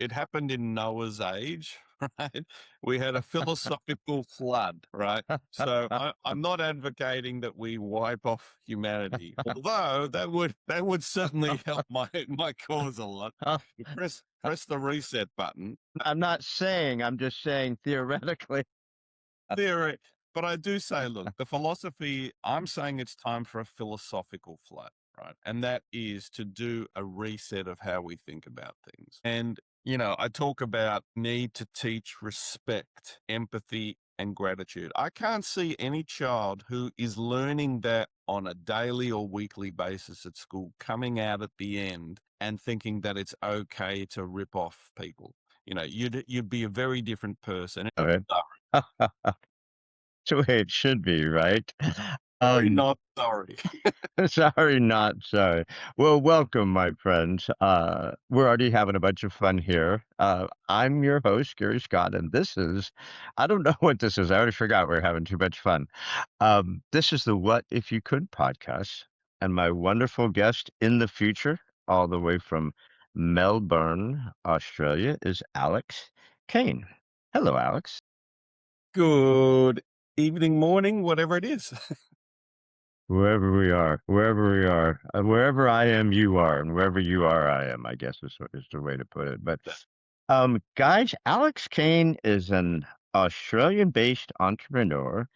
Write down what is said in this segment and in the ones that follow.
it happened in Noah's age, right? We had a philosophical flood, right? So I'm not advocating that we wipe off humanity, although that would certainly help my cause a lot. You press the reset button. I'm not saying, I'm just saying theoretically. Theory, but I do say, look, the philosophy. I'm saying it's time for a philosophical flood, right? And that is to do a reset of how we think about things. And I talk about need to teach respect, empathy, and gratitude. I can't see any child who is learning that on a daily or weekly basis at school coming out at the end and thinking that it's okay to rip off people. You'd be a very different person. Okay. It's the way it should be, right? Sorry, Um, not sorry. sorry, not sorry. Well, welcome, my friends. We're already having a bunch of fun here. I'm your host, Gary Scott, and I don't know what this is. I already forgot we're having too much fun. This is the What If You Could podcast, and my wonderful guest in the future, all the way from Melbourne, Australia, is Alex Kain. Hello, Alex. Good evening, morning, whatever it is. Wherever I am, you are, and wherever you are, I am. I guess is the way to put it. But guys, Alex Kane is an Australian-based entrepreneur,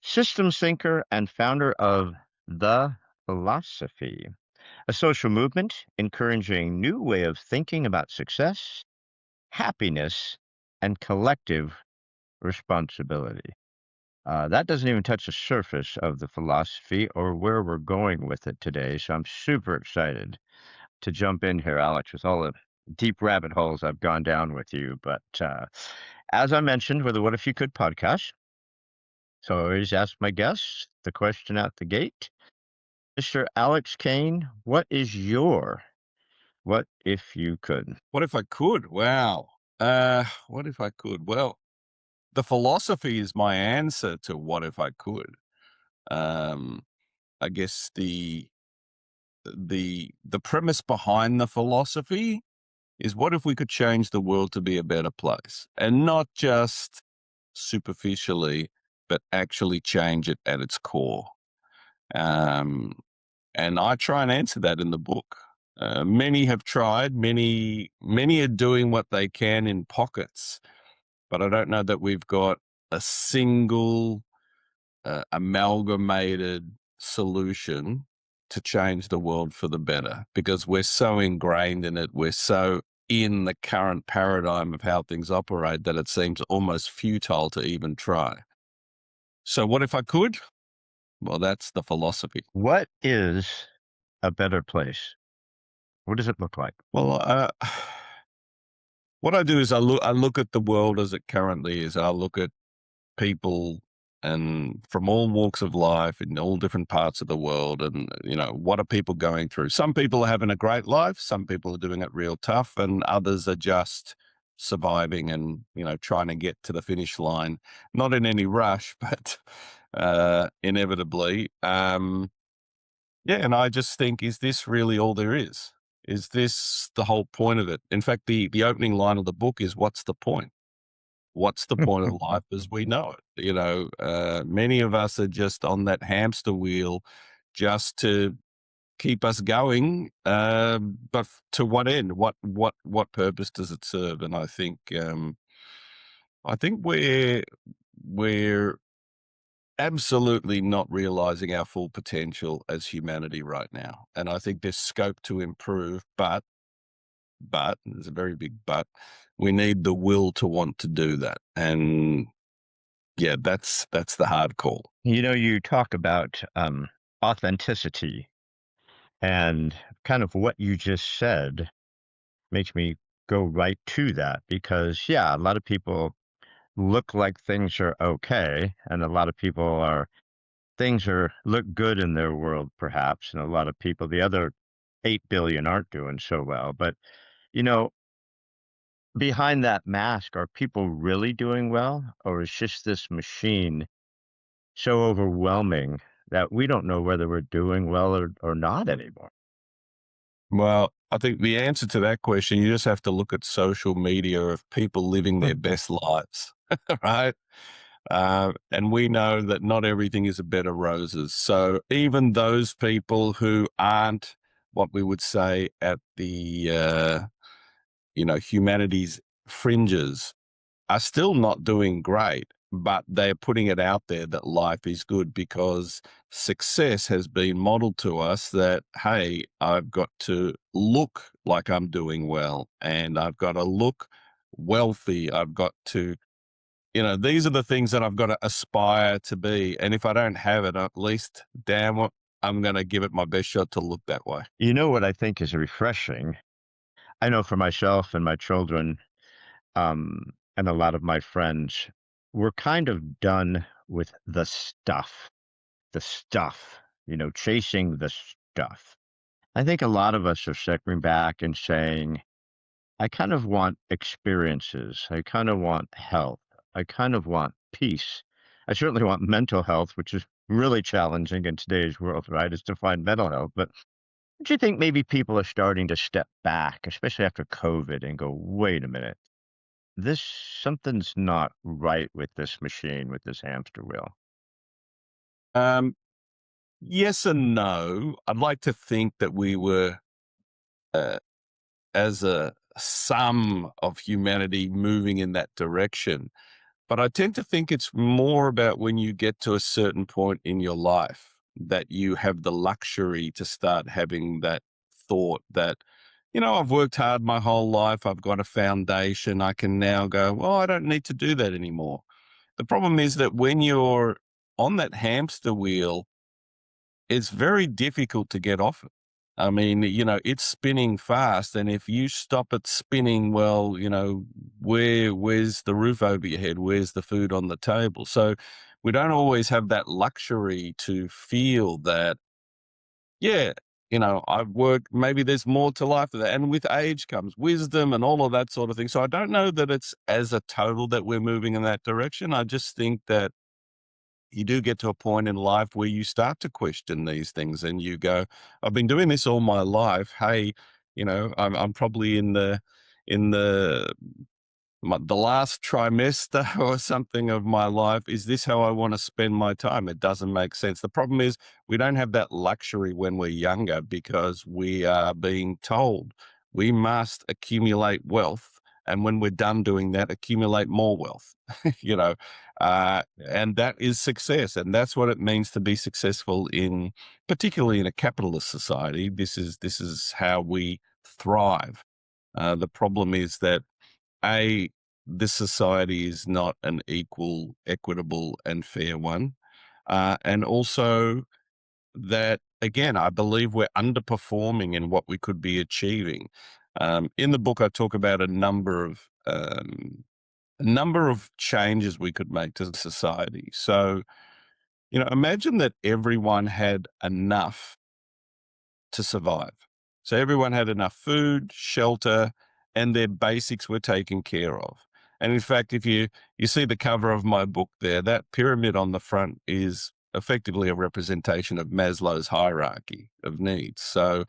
systems thinker, and founder of The Philosophy, a social movement encouraging new way of thinking about success, happiness, and collective responsibility. That doesn't even touch the surface of the philosophy or where we're going with it today. So I'm super excited to jump in here, Alex, with all the deep rabbit holes I've gone down with you. But as I mentioned with the What If You Could podcast, so I always ask my guests the question out the gate. Mr. Alex Kane, what is your What If You Could? What if I could? Wow. What if I could? Well, the philosophy is my answer to what if I could. Um, I guess the premise behind the philosophy is what if we could change the world to be a better place, and not just superficially, but actually change it at its core. Um, and I try and answer that in the book. Many have tried. Many are doing what they can in pockets, but I don't know that we've got a single amalgamated solution to change the world for the better, because we're so ingrained in it. We're so in the current paradigm of how things operate that it seems almost futile to even try. So, what if I could? Well, that's the philosophy. What is a better place? What does it look like? Well, what I do is I look at the world as it currently is. I look at people and from all walks of life in all different parts of the world, and what are people going through. Some people are having a great life, some people are doing it real tough, and others are just surviving and trying to get to the finish line, not in any rush, but inevitably. Yeah, and I just think, is this really all there is this the whole point of it? In fact, the opening line of the book is, what's the point? What's the point of life as we know it? Many of us are just on that hamster wheel just to keep us going. But to what end? What purpose does it serve? And I think we're absolutely not realizing our full potential as humanity right now. And I think there's scope to improve, but there's a very big but. We need the will to want to do that. And yeah, that's the hard call. You talk about authenticity, and kind of what you just said makes me go right to that because, yeah, a lot of people look like things are okay, and a lot of people look good in their world, perhaps, and a lot of people, the other 8 billion, aren't doing so well. But, you know, behind that mask, are people really doing well, or is just this machine so overwhelming that we don't know whether we're doing well or not anymore? Well, I think the answer to that question, you just have to look at social media of people living their best lives, right? And we know that not everything is a bed of roses. So even those people who aren't what we would say at the humanities fringes are still not doing great, but they're putting it out there that life is good because success has been modeled to us that, hey, I've got to look like I'm doing well and I've got to look wealthy. I've got to, these are the things that I've got to aspire to be. And if I don't have it, at least, damn what, I'm going to give it my best shot to look that way. You know what I think is refreshing? I know for myself and my children, and a lot of my friends, we're kind of done with the stuff, chasing the stuff. I think a lot of us are stepping back and saying, I kind of want experiences. I kind of want health. I kind of want peace. I certainly want mental health, which is really challenging in today's world, right? Is to find mental health. But do you think maybe people are starting to step back, especially after COVID, and go, wait a minute, this something's not right with this machine, with this hamster wheel? Um, yes and no. I'd like to think that we were, uh, as a sum of humanity moving in that direction. But I tend to think it's more about when you get to a certain point in your life that you have the luxury to start having that thought that, I've worked hard my whole life. I've got a foundation. I can now go, well, I don't need to do that anymore. The problem is that when you're on that hamster wheel, it's very difficult to get off it. I mean, it's spinning fast, and if you stop it spinning, well, where's the roof over your head? Where's the food on the table? So we don't always have that luxury to feel that, yeah, I've worked, maybe there's more to life than that. And with age comes wisdom and all of that sort of thing. So I don't know that it's as a total that we're moving in that direction. I just think that you do get to a point in life where you start to question these things and you go, I've been doing this all my life. Hey, I'm probably in the last trimester or something of my life. Is this how I want to spend my time? It doesn't make sense. The problem is we don't have that luxury when we're younger because we are being told we must accumulate wealth. And when we're done doing that, accumulate more wealth, you know, Yeah. and that is success. And that's what it means to be successful particularly in a capitalist society. This is how we thrive. The problem is that a this society is not an equal, equitable, and fair one, and also that again, I believe we're underperforming in what we could be achieving. In the book, I talk about a number of changes we could make to society. So, imagine that everyone had enough to survive. So everyone had enough food, shelter, and their basics were taken care of. And in fact, if you see the cover of my book there, that pyramid on the front is effectively a representation of Maslow's hierarchy of needs. So,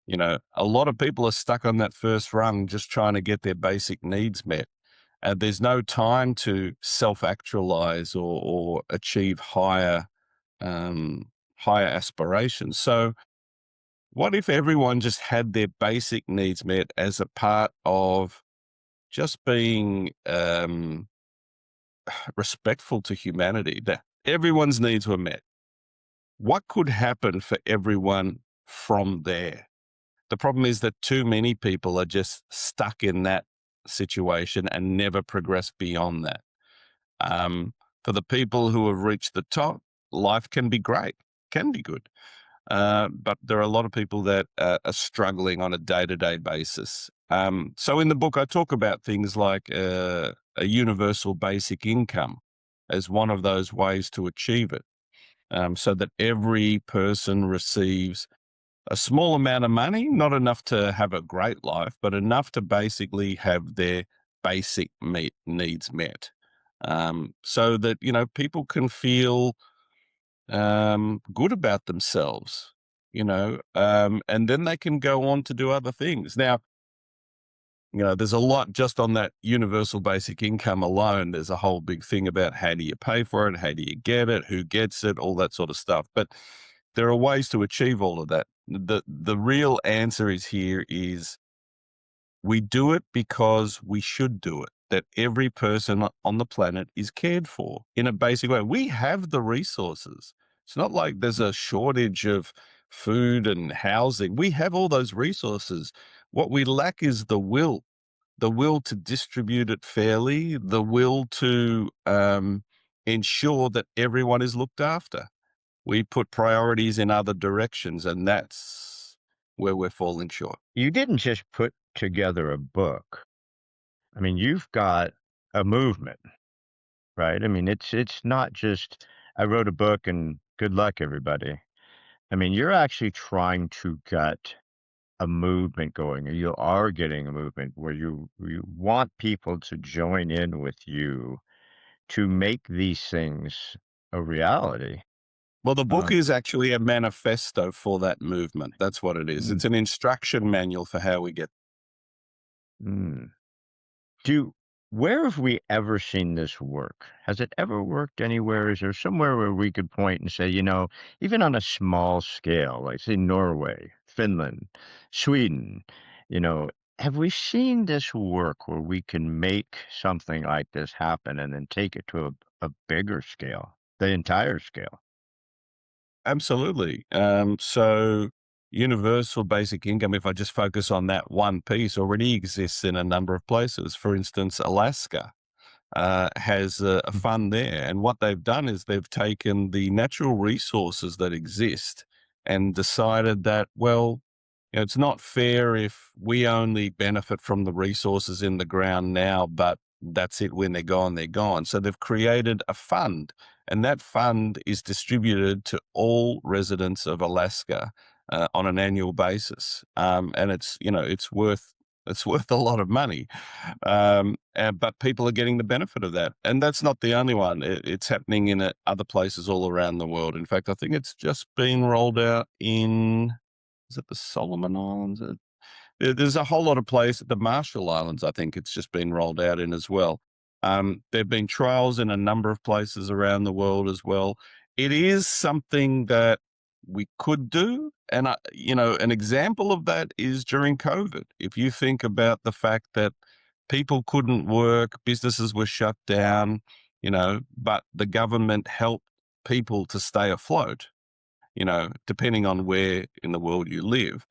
a lot of people are stuck on that first rung just trying to get their basic needs met. And there's no time to self-actualize or achieve um, higher aspirations. So what if everyone just had their basic needs met as a part of just being respectful to humanity, that everyone's needs were met? What could happen for everyone from there? The problem is that too many people are just stuck in that situation and never progress beyond that. Um, for the people who have reached the top, life can be great, can be good. But there are a lot of people that are struggling on a day-to-day basis. So in the book, I talk about things like a universal basic income as one of those ways to achieve it, so that every person receives a small amount of money, not enough to have a great life, but enough to basically have their basic needs met, so that people can feel good about themselves. and then they can go on to do other things. Now, there's a lot just on that universal basic income alone. There's a whole big thing about how do you pay for it, how do you get it, who gets it, all that sort of stuff. But there are ways to achieve all of that. The real answer is we do it because we should do it. That every person on the planet is cared for in a basic way. We have the resources. It's not like there's a shortage of food and housing. We have all those resources. What we lack is the will to distribute it fairly, the will to ensure that everyone is looked after. We put priorities in other directions, and that's where we're falling short. You didn't just put together a book. I mean, you've got a movement, right? I mean, it's not just I wrote a book and good luck, everybody. I mean, you're actually trying to get a movement going, or you are getting a movement where you want people to join in with you to make these things a reality. Well, the book Um, is actually a manifesto for that movement. That's what it is. mm, It's an instruction manual for how we get. mm. Do where have we ever seen this work? Has it ever worked anywhere? Is there somewhere where we could point and say, even on a small scale, like say Norway, Finland, Sweden, you know, have we seen this work where we can make something like this happen and then take it to a bigger scale, the entire scale? Absolutely. So universal basic income, if I just focus on that one piece, already exists in a number of places. For instance, Alaska has a Mm. fund there. And what they've done is they've taken the natural resources that exist and decided that, well, it's not fair if we only benefit from the resources in the ground now, but that's it. When they're gone, they're gone. So they've created a fund, and that fund is distributed to all residents of Alaska on an annual basis. And it's worth a lot of money, but people are getting the benefit of that. And that's not the only one. It's happening in other places all around the world. In fact, I think it's just been rolled out in, is it the Solomon Islands? There's a whole lot of places, the Marshall Islands, I think it's just been rolled out in as well. There have been trials in a number of places around the world as well. It is something that we could do. And, an example of that is during COVID. If you think about the fact that people couldn't work, businesses were shut down, but the government helped people to stay afloat, depending on where in the world you live.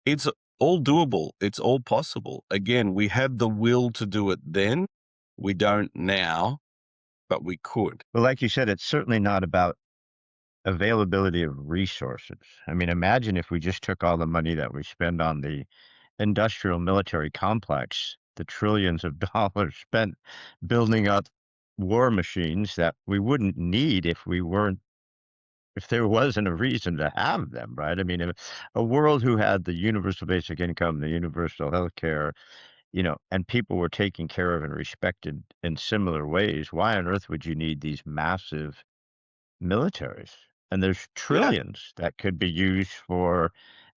It's all doable. It's all possible. Again, we had the will to do it then. We don't now, but we could. But like you said, it's certainly not about availability of resources. I mean, imagine if we just took all the money that we spend on the industrial military complex, the trillions of dollars spent building up war machines that we wouldn't need if there wasn't a reason to have them, right? I mean, a world who had the universal basic income, the universal health care, and people were taken care of and respected in similar ways, why on earth would you need these massive militaries? And there's Yeah. trillions that could be used for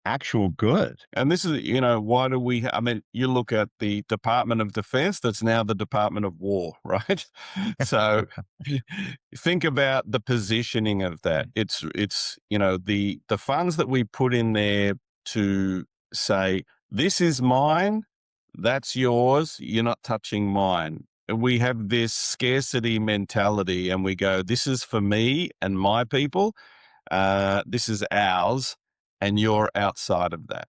actual good. And this is, why do we, I mean, you look at the Department of Defense, that's now the Department of War, right? So think about the positioning of that. It's, the funds that we put in there to say, this is mine, that's yours, you're not touching mine. And we have this scarcity mentality and we go, this is for me and my people. This is ours and you're outside of that.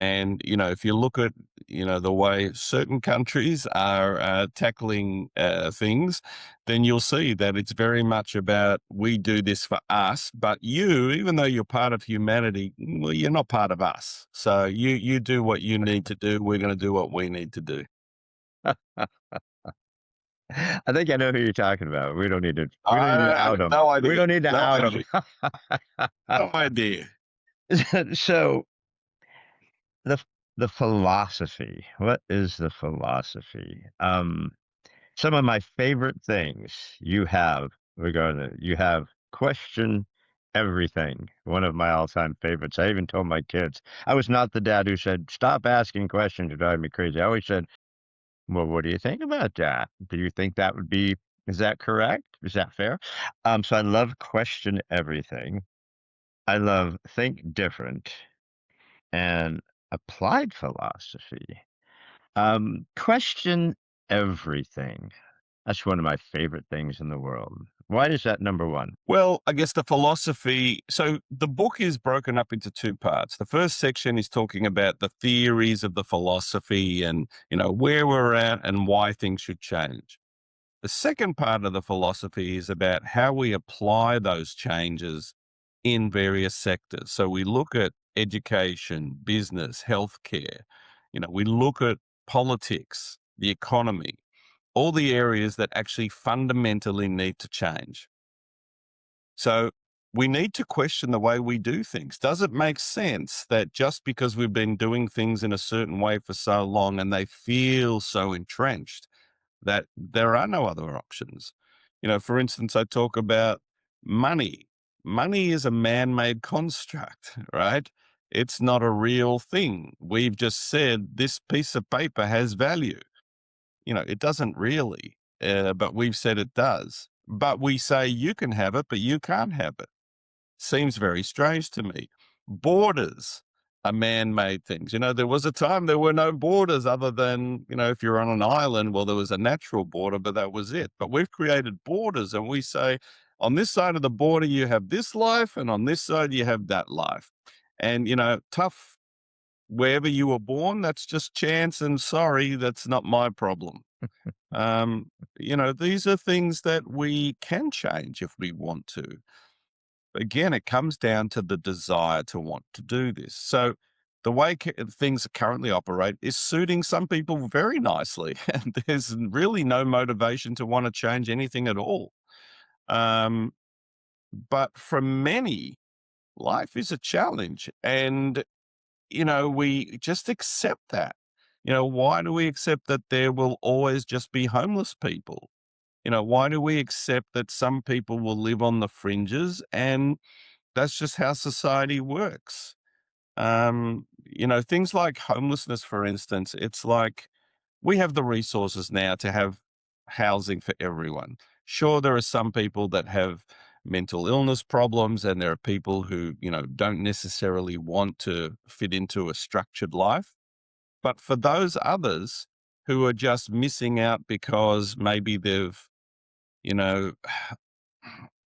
And, if you look at, the way certain countries are tackling things, then you'll see that it's very much about we do this for us, but you, even though you're part of humanity, well, you're not part of us. So you do what you need to do. We're going to do what we need to do. I think I know who you're talking about. We don't need to I out have them. no We idea. don't need to No out idea. them. No idea. So the the philosophy. What is the philosophy? Some of my favorite things you have regarding it. You have question Everything. One of my all-time favorites. I even told my kids. I was not the dad who said, "Stop asking questions, you drive me crazy." I always said, "Well, what do you think about that? Do you think that would be is that correct? Is that fair?" So I love question everything. I love think different and applied philosophy. Question everything. That's one of my favorite things in the world. Why is that number one? Well, I guess the philosophy. So the book is broken up into two parts. The first section is talking about the theories of the philosophy and, where we're at and why things should change. The second part of the philosophy is about how we apply those changes in various sectors. So we look at education, business, healthcare, we look at politics, the economy, all the areas that actually fundamentally need to change. So we need to question the way we do things. Does it make sense that just because we've been doing things in a certain way for so long and they feel so entrenched that there are no other options? For instance, I talk about money. Money is a man made construct, right? It's not a real thing. We've just said this piece of paper has value. It doesn't really, but we've said it does. But we say you can have it, but you can't have it. Seems very strange to me. Borders are man-made things. There was a time there were no borders other than, if you're on an island, well, there was a natural border, but that was it. But we've created borders and we say, on this side of the border, you have this life, and on this side, you have that life. And, tough wherever you were born, that's just chance, and sorry, that's not my problem. Um, these are things that we can change if we want to. Again, it comes down to the desire to want to do this. So the way things currently operate is suiting some people very nicely, and there's really no motivation to want to change anything at all. Um, but for many, life is a challenge, and we just accept that. Why do we accept that there will always just be homeless people? Why do we accept that some people will live on the fringes and that's just how society works? Things like homelessness, for instance, it's like we have the resources now to have housing for everyone. Sure, there are some people that have mental illness problems, and there are people who, don't necessarily want to fit into a structured life. But for those others who are just missing out because maybe you know,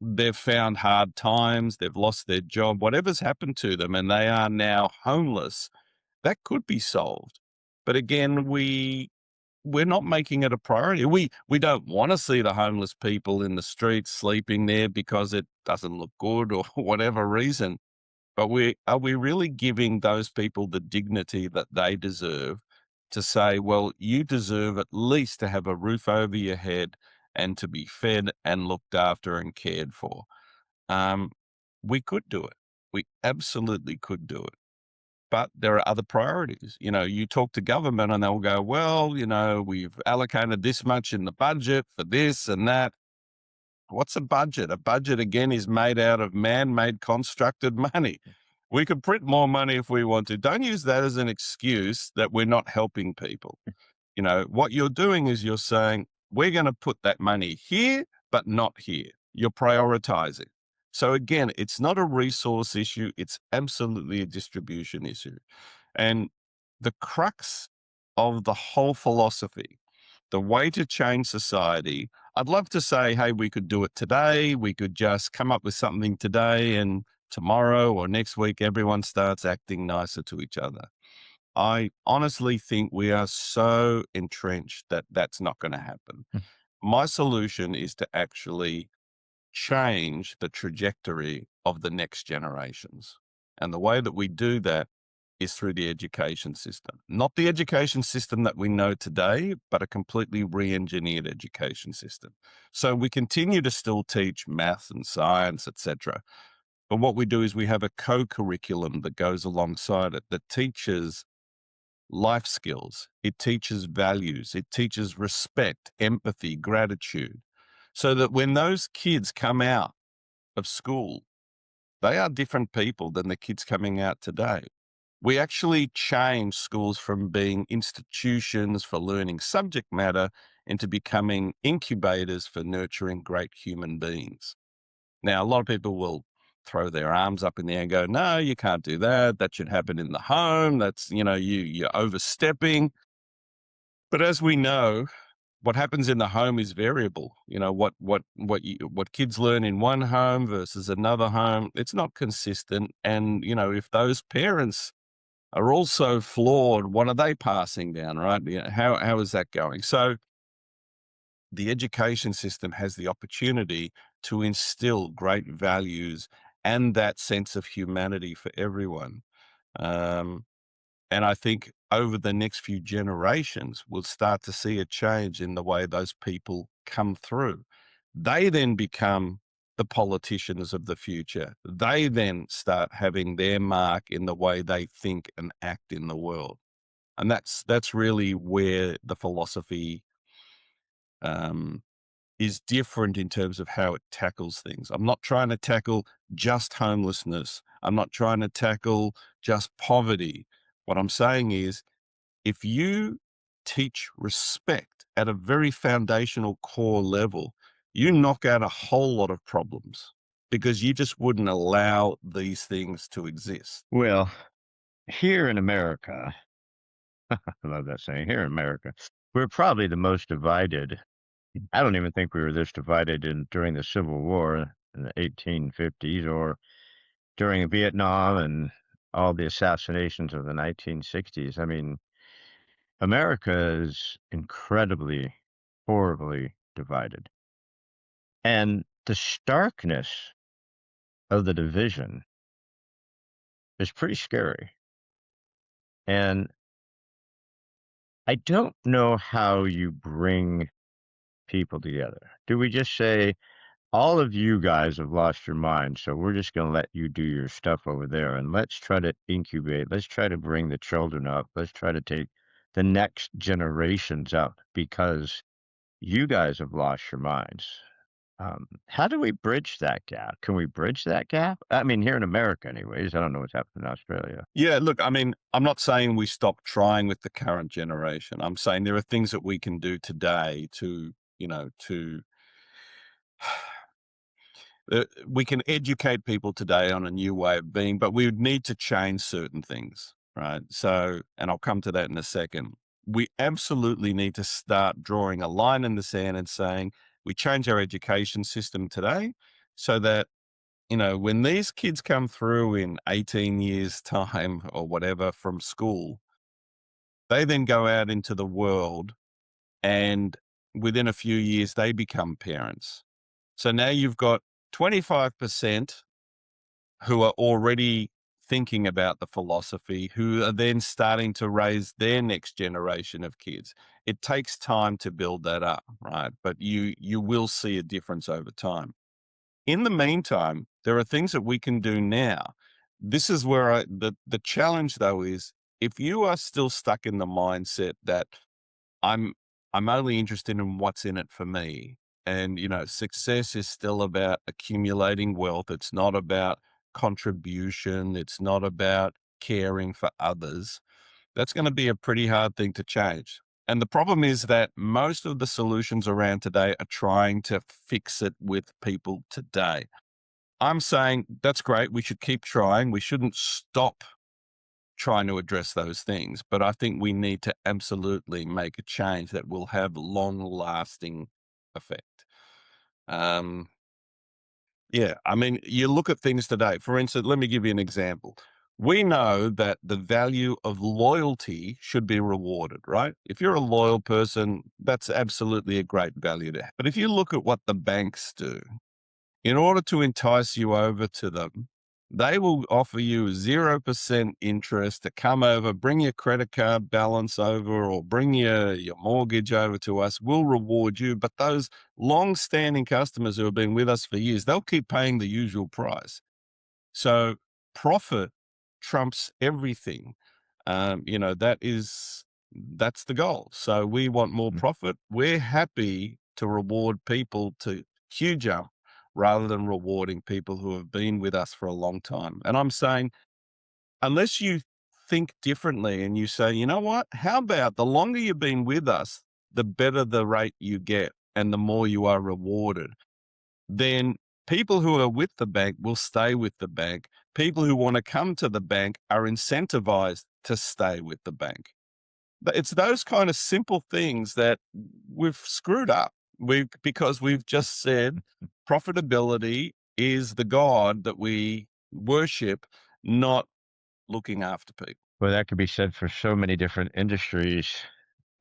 they've found hard times, they've lost their job, whatever's happened to them, and they are now homeless, that could be solved. But again, we're not making it a priority. We don't want to see the homeless people in the streets sleeping there because it doesn't look good or whatever reason. But are we really giving those people the dignity that they deserve to say, well, you deserve at least to have a roof over your head and to be fed and looked after and cared for? Um, we could do it. We absolutely could do it. But there are other priorities. You talk to government and they'll go, well, we've allocated this much in the budget for this and that. What's a budget? A budget, again, is made out of man-made constructed money. We could print more money if we want to. Don't use that as an excuse that we're not helping people. What you're doing is you're saying, we're going to put that money here, but not here. You're prioritizing. So again, it's not a resource issue. It's absolutely a distribution issue. And the crux of the whole philosophy, the way to change society, I'd love to say, hey, we could do it today. We could just come up with something today, and tomorrow or next week, everyone starts acting nicer to each other. I honestly think we are so entrenched that that's not going to happen. My solution is to actually change the trajectory of the next generations. And the way that we do that is through the education system. Not the education system that we know today, but a completely re-engineered education system. So we continue to still teach math and science, etc. But what we do is we have a co-curriculum that goes alongside it that teaches life skills. It teaches values. It teaches respect, empathy, gratitude. So that when those kids come out of school, They are different people than the kids coming out today. We actually changed schools from being institutions for learning subject matter into becoming incubators for nurturing great human beings. Now, a lot of people will throw their arms up in the air and go, no, you can't do that. That should happen in the home. That's, you're overstepping. But as we know, what happens in the home is variable. What kids learn in one home versus another home, it's not consistent. And, if those parents are also flawed, what are they passing down, right? How is that going? So the education system has the opportunity to instill great values and that sense of humanity for everyone. Um, and I think over the next few generations, we'll start to see a change in the way those people come through. They then become the politicians of the future. They then start having their mark in the way they think and act in the world. And that's really where the philosophy um, is different in terms of how it tackles things. I'm not trying to tackle just homelessness. I'm not trying to tackle just poverty. What I'm saying is, if you teach respect at a very foundational core level, you knock out a whole lot of problems because you just wouldn't allow these things to exist. Well, here in America, I love that saying, here in America, we're probably the most divided. I don't even think we were this divided during the Civil War in the 1850s or during Vietnam and all the assassinations of the 1960s. I mean, America is incredibly, horribly divided. And the starkness of the division is pretty scary. And I don't know how you bring people together. Do we just say, all of you guys have lost your mind, so we're just going to let you do your stuff over there and let's try to incubate, let's try to bring the children up, let's try to take the next generations up because you guys have lost your minds. How do we bridge that gap? Can we bridge that gap? I mean, here in America, anyways. I don't know what's happening in Australia. Yeah, look, I mean, I'm not saying we stop trying with the current generation. I'm saying there are things that we can do today to we can educate people today on a new way of being, but we would need to change certain things, right? So, and I'll come to that in a second. We absolutely need to start drawing a line in the sand and saying we change our education system today so that, when these kids come through in 18 years' time or whatever from school, they then go out into the world and within a few years they become parents. So now you've got 25% who are already thinking about the philosophy, who are then starting to raise their next generation of kids. It takes time to build that up, right? But you will see a difference over time. In the meantime, there are things that we can do now. This is where the challenge though is, if you are still stuck in the mindset that I'm I'm only interested in what's in it for me. And, success is still about accumulating wealth. It's not about contribution. It's not about caring for others. That's going to be a pretty hard thing to change. And the problem is that most of the solutions around today are trying to fix it with people today. I'm saying that's great. We should keep trying. We shouldn't stop trying to address those things. But I think we need to absolutely make a change that will have long lasting effect. Um, yeah, I mean, you look at things today. For instance, let me give you an example. We know that the value of loyalty should be rewarded, right? If you're a loyal person, that's absolutely a great value to have. But if you look at what the banks do, in order to entice you over to them, they will offer you 0% interest to come over, bring your credit card balance over, or bring your mortgage over to us. We'll reward you. But those long-standing customers who have been with us for years, they'll keep paying the usual price. So profit trumps everything. That's the goal. So we want more Mhm. profit. We're happy to reward people to queue jump rather than rewarding people who have been with us for a long time. And I'm saying, unless you think differently and you say, you know what, how about the longer you've been with us, the better the rate you get and the more you are rewarded, then people who are with the bank will stay with the bank. People who want to come to the bank are incentivized to stay with the bank. But it's those kind of simple things that we've screwed up. Because we've just said profitability is the God that we worship, not looking after people. Well, that could be said for so many different industries.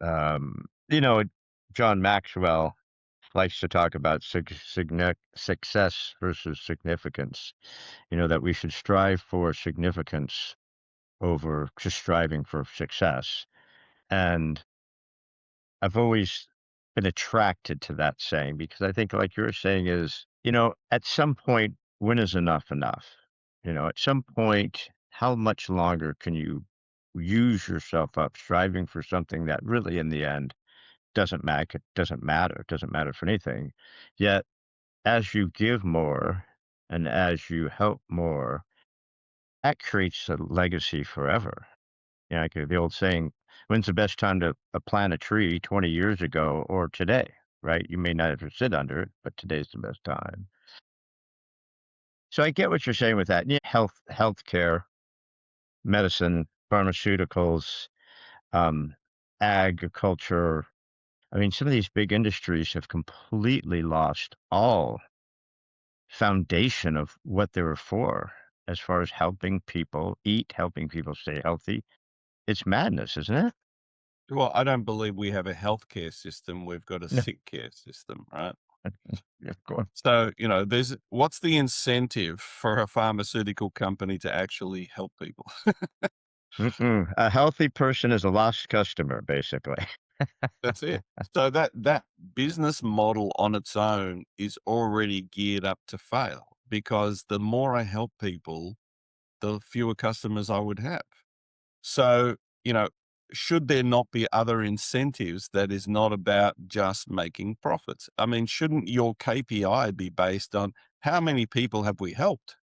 You know, John Maxwell likes to talk about success versus significance. You know, that we should strive for significance over just striving for success. And I've always been attracted to that saying because I think, like you're saying, is, you know, at some point, when is enough enough? You know, at some point, how much longer can you use yourself up striving for something that really, in the end, it doesn't matter for anything. Yet, as you give more and as you help more, that creates a legacy forever. Yeah, like the old saying, when's the best time to plant a tree, 20 years ago or today, right? You may not ever sit under it, but today's the best time. So I get what you're saying with that. Yeah, healthcare, medicine, pharmaceuticals, um, agriculture. I mean, some of these big industries have completely lost all foundation of what they were for as far as helping people eat, helping people stay healthy. It's madness, isn't it? Well, I don't believe we have a healthcare system. We've got a No, sick care system, right? of course. So, there's what's the incentive for a pharmaceutical company to actually help people? Mm-mm. A healthy person is a lost customer, basically. That's it. So that business model on its own is already geared up to fail because the more I help people, the fewer customers I would have. So, should there not be other incentives that is not about just making profits? I mean, shouldn't your KPI be based on how many people have we helped?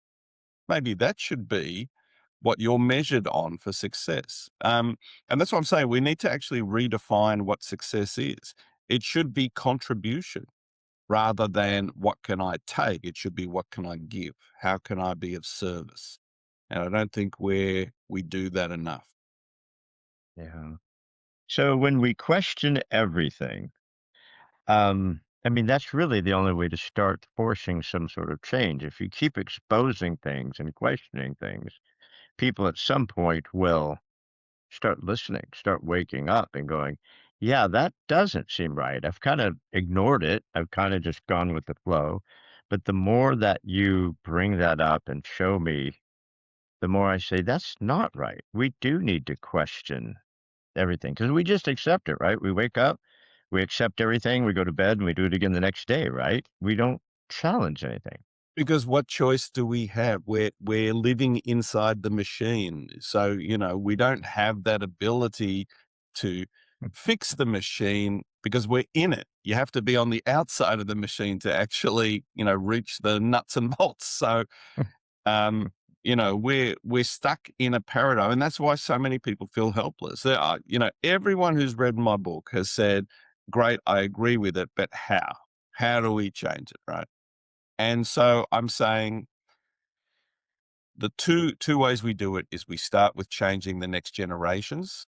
Maybe that should be what you're measured on for success. And that's what I'm saying. We need to actually redefine what success is. It should be contribution rather than what can I take. It should be what can I give? How can I be of service? And I don't think we do that enough. Yeah. So when we question everything, I mean, that's really the only way to start forcing some sort of change. If you keep exposing things and questioning things, people at some point will start listening, start waking up and going, yeah, that doesn't seem right. I've kind of ignored it. I've kind of just gone with the flow. But the more that you bring that up and show me, the more I say, that's not right. We do need to question everything because we just accept it, right? We wake up, we accept everything, we go to bed, and we do it again the next day, right? We don't challenge anything. Because what choice do we have? We're living inside the machine. So, we don't have that ability to fix the machine because we're in it. You have to be on the outside of the machine to actually, reach the nuts and bolts. So, um, we're stuck in a paradigm, and that's why so many people feel helpless. There are, everyone who's read my book has said, "Great, I agree with it, but how? How do we change it?" Right? And so I'm saying the two ways we do it is we start with changing the next generations,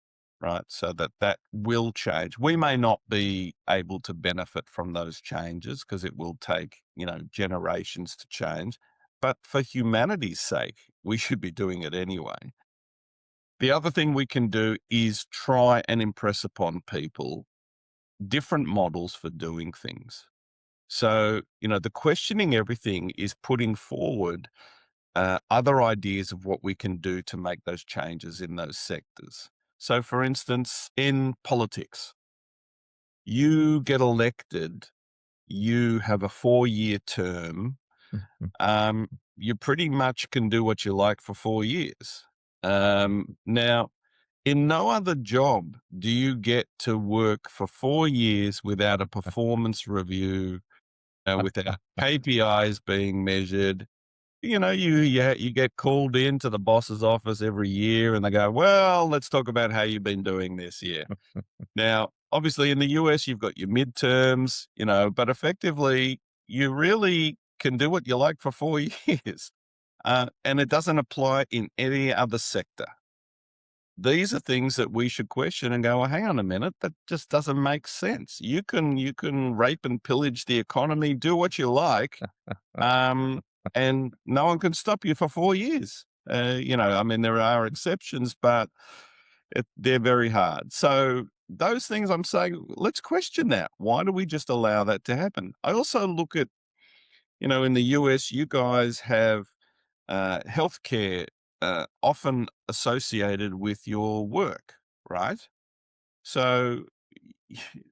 right? So that will change. We may not be able to benefit from those changes because it will take, generations to change. But for humanity's sake, we should be doing it anyway. The other thing we can do is try and impress upon people different models for doing things. So, the questioning everything is putting forward other ideas of what we can do to make those changes in those sectors. So, for instance, in politics, you get elected, you have a 4-year term, you pretty much can do what you like for 4 years. Now, in no other job do you get to work for 4 years without a performance review, with our KPIs being measured. You get called into the boss's office every year and they go, well, let's talk about how you've been doing this year. Now, obviously in the US, you've got your midterms, but effectively you really can do what you like for 4 years. And it doesn't apply in any other sector. These are things that we should question and go, well, hang on a minute, that just doesn't make sense. You can rape and pillage the economy, do what you like, um, and no one can stop you for 4 years. I mean, there are exceptions, but they're very hard. So those things I'm saying, let's question that. Why do we just allow that to happen? I also look at, in the US, you guys have healthcare often associated with your work, right? So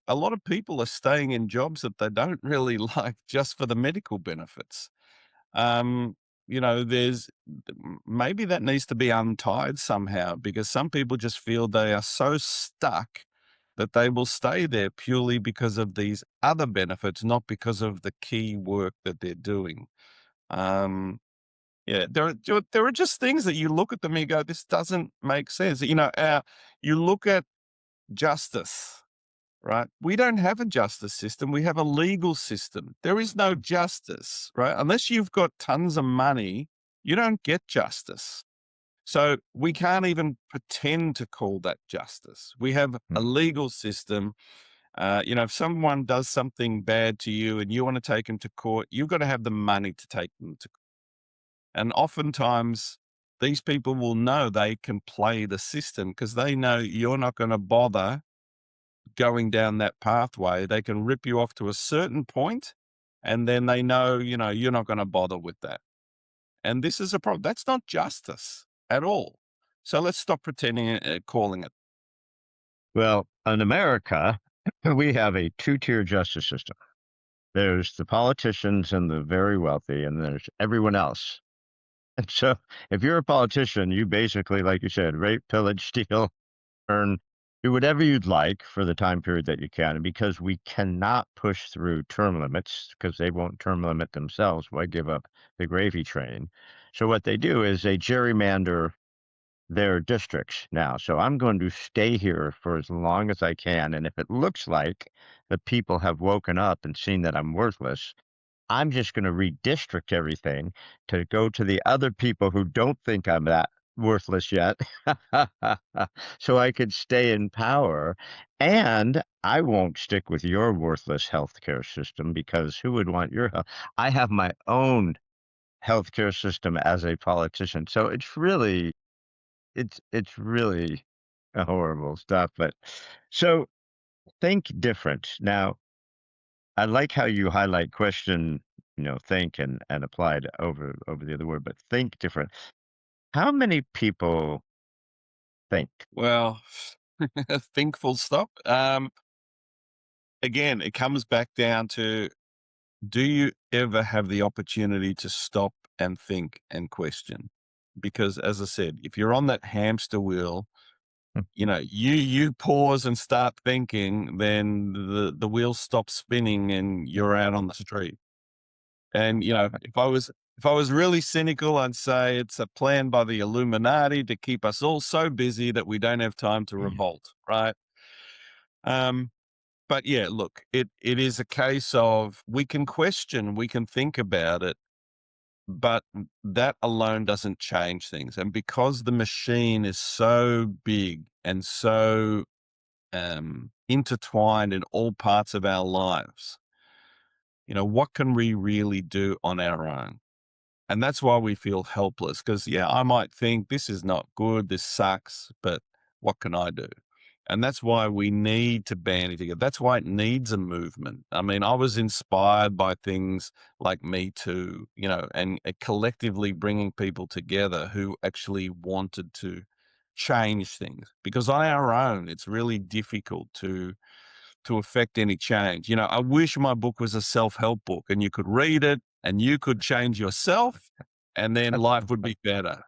a lot of people are staying in jobs that they don't really like just for the medical benefits. Um, there's maybe that needs to be untied somehow because some people just feel they are so stuck that they will stay there purely because of these other benefits, not because of the key work that they're doing. Um, yeah, there are just things that you look at them and you go, this doesn't make sense. You look at justice, right? We don't have a justice system. We have a legal system. There is no justice, right? Unless you've got tons of money, you don't get justice. So we can't even pretend to call that justice. We have a legal system. If someone does something bad to you and you want to take them to court, you've got to have the money to take them to court. And oftentimes, these people will know they can play the system because they know you're not going to bother going down that pathway. They can rip you off to a certain point, and then they know, you're not going to bother with that. And this is a problem. That's not justice at all. So let's stop pretending calling it. Well, in America, we have a two-tier justice system. There's the politicians and the very wealthy, and there's everyone else. And so if you're a politician, you basically, like you said, rape, pillage, steal, earn, do whatever you'd like for the time period that you can. And because we cannot push through term limits, because they won't term limit themselves, why give up the gravy train? So what they do is they gerrymander their districts now. So I'm going to stay here for as long as I can. And if it looks like the people have woken up and seen that I'm worthless, I'm just going to redistrict everything to go to the other people who don't think I'm that worthless yet. So I could stay in power. And I won't stick with your worthless healthcare system because who would want your health? I have my own healthcare system as a politician. So it's really horrible stuff. But so think different. Now, I like how you highlight question, think and applied over the other word, but think different. How many people think? Well, think full stop. Again, it comes back down to, do you ever have the opportunity to stop and think and question? Because as I said, if you're on that hamster wheel, you pause and start thinking, then the wheel stops spinning and you're out on the street. And if I was really cynical, I'd say it's a plan by the Illuminati to keep us all so busy that we don't have time to revolt, right? Um, but yeah, look, it is a case of we can question, we can think about it, but that alone doesn't change things. And because the machine is so big and so intertwined in all parts of our lives, what can we really do on our own? And that's why we feel helpless because, yeah, I might think this is not good, this sucks, but what can I do? And that's why we need to band it together. That's why it needs a movement. I mean, I was inspired by things like Me Too, and collectively bringing people together who actually wanted to change things because on our own, it's really difficult to affect any change. I wish my book was a self-help book and you could read it and you could change yourself and then life would be better.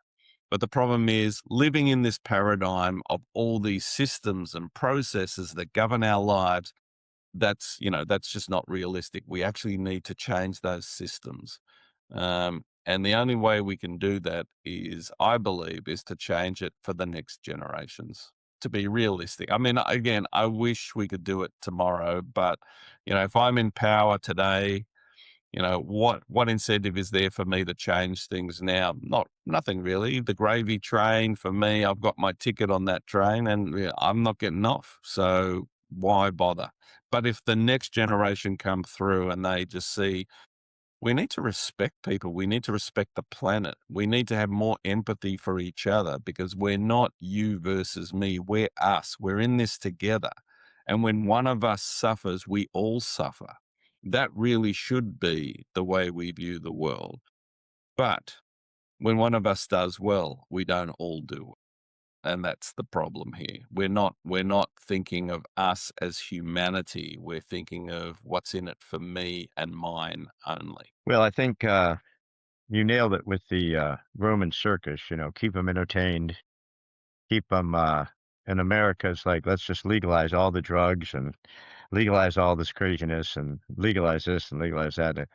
But the problem is living in this paradigm of all these systems and processes that govern our lives, that's just not realistic. We actually need to change those systems. And the only way we can do that is, I believe, is to change it for the next generations, to be realistic. I mean, again, I wish we could do it tomorrow, but if I'm in power today, what incentive is there for me to change things now? Nothing really. The gravy train for me, I've got my ticket on that train, and I'm not getting off. So why bother? But if the next generation come through and they just see, we need to respect people. We need to respect the planet. We need to have more empathy for each other, because we're not you versus me. We're us. We're in this together. And when one of us suffers, we all suffer. That really should be the way we view the world. But when one of us does well, we don't all do well. And that's the problem here. We're not thinking of us as humanity. We're thinking of what's in it for me and mine only. Well, I think you nailed it with the Roman circus. Keep them entertained, keep them. In America, it's like let's just legalize all the drugs and legalize all this craziness and legalize this and legalize that. To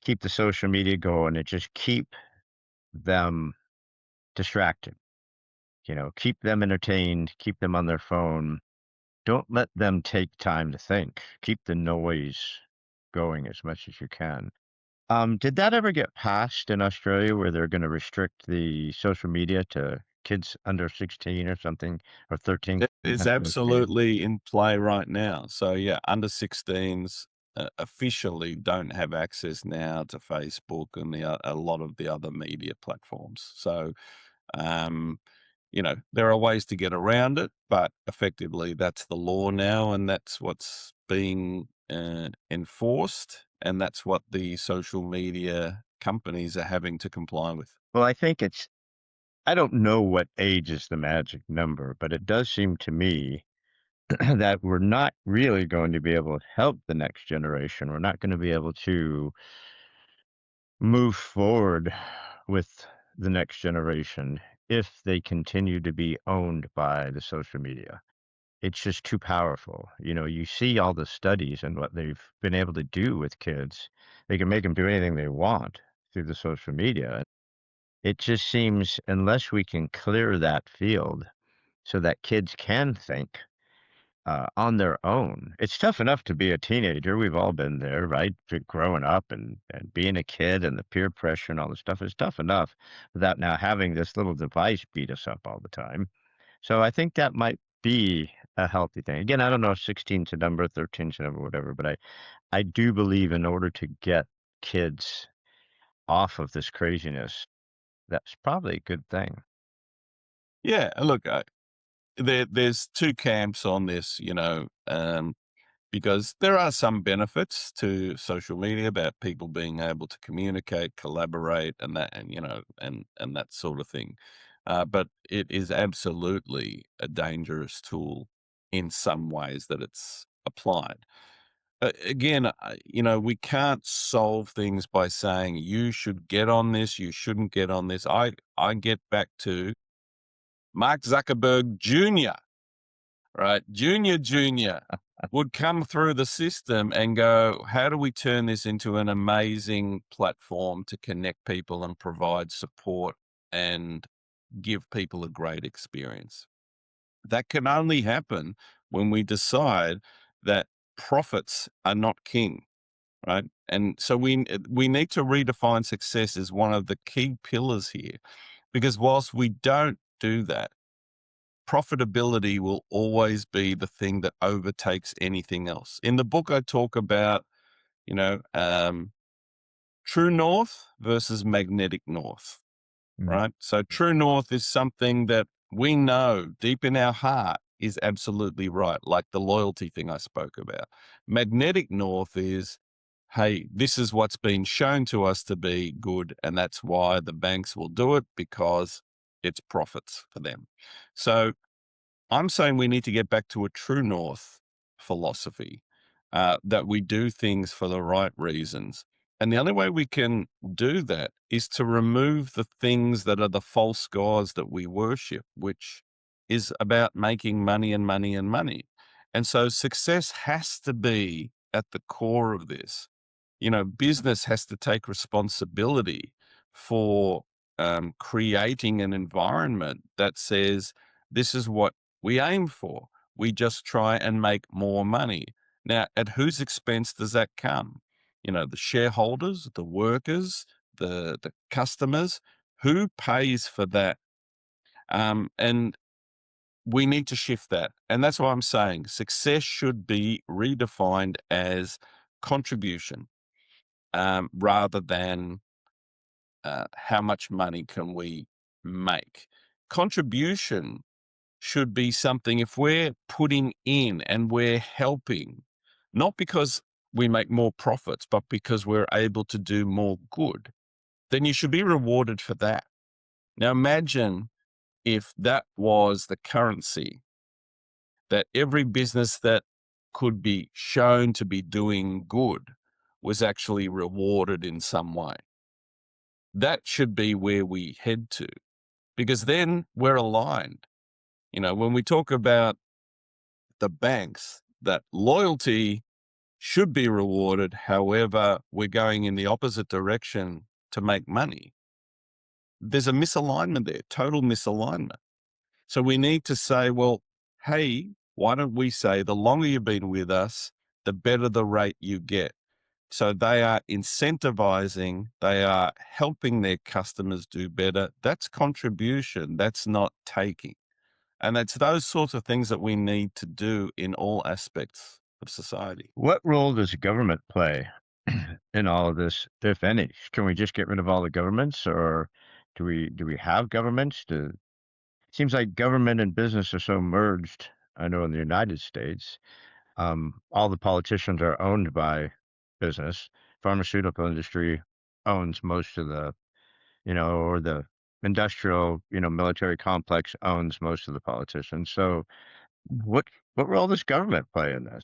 keep the social media going and just keep them distracted. Keep them entertained, keep them on their phone. Don't let them take time to think. Keep the noise going as much as you can. Did that ever get passed in Australia where they're going to restrict the social media to kids under 16 or something, or 13? It is absolutely in play right now. So yeah, under 16s officially don't have access now to Facebook and a lot of the other media platforms. So um, there are ways to get around it, but effectively that's the law now, and that's what's being enforced, and that's what the social media companies are having to comply with. Well, I don't know what age is the magic number, but it does seem to me that we're not really going to be able to help the next generation. We're not going to be able to move forward with the next generation if they continue to be owned by the social media. It's just too powerful. You see all the studies and what they've been able to do with kids. They can make them do anything they want through the social media. It just seems, unless we can clear that field so that kids can think on their own. It's tough enough to be a teenager. We've all been there, right? Growing up and being a kid and the peer pressure and all this stuff is tough enough without now having this little device beat us up all the time. So I think that might be a healthy thing. Again, I don't know if 16's a number, 13's a number, whatever, but I do believe in order to get kids off of this craziness, that's probably a good thing. Yeah, look, there's two camps on this, because there are some benefits to social media about people being able to communicate, collaborate, and that, and and that sort of thing. But it is absolutely a dangerous tool in some ways that it's applied. Again, we can't solve things by saying you should get on this, you shouldn't get on this. I get back to Mark Zuckerberg Jr., right? Junior would come through the system and go, how do we turn this into an amazing platform to connect people and provide support and give people a great experience? That can only happen when we decide that profits are not king, right? And so we need to redefine success as one of the key pillars here, because whilst we don't do that, profitability will always be the thing that overtakes anything else. In the book, I talk about, you know, um, true north versus magnetic north, Mm. right? So true north is something that we know deep in our heart is absolutely right, like the loyalty thing I spoke about. Magnetic north is, hey, this is what's been shown to us to be good, and that's why the banks will do it, because it's profits for them. So I'm saying we need to get back to a true north philosophy, that we do things for the right reasons. And the only way we can do that is to remove the things that are the false gods that we worship, which is about making money and money and money. And so success has to be at the core of this. You know, business has to take responsibility for creating an environment that says, this is what we aim for. We just try and make more money. Now, at whose expense does that come? You know, the shareholders, the workers, the customers, who pays for that? And we need to shift that. And that's what I'm saying. Success should be redefined as contribution, rather than how much money can we make. Contribution should be something, if we're putting in and we're helping, not because we make more profits, but because we're able to do more good, then you should be rewarded for that. Now imagine if that was the currency, that every business that could be shown to be doing good was actually rewarded in some way. That should be where we head to, because then we're aligned. You know, when we talk about the banks, that loyalty should be rewarded. However, we're going in the opposite direction to make money. There's a misalignment there, total misalignment. So we need to say, well, hey, why don't we say the longer you've been with us, the better the rate you get. So they are incentivizing, they are helping their customers do better. That's contribution, that's not taking. And it's those sorts of things that we need to do in all aspects of society. What role does government play in all of this, if any? Can we just get rid of all the governments, or do we have governments? Seems like government and business are so merged. I know in the United States, all the politicians are owned by business. Pharmaceutical industry owns most of the, or the industrial, military complex owns most of the politicians. So what what role does government play in this?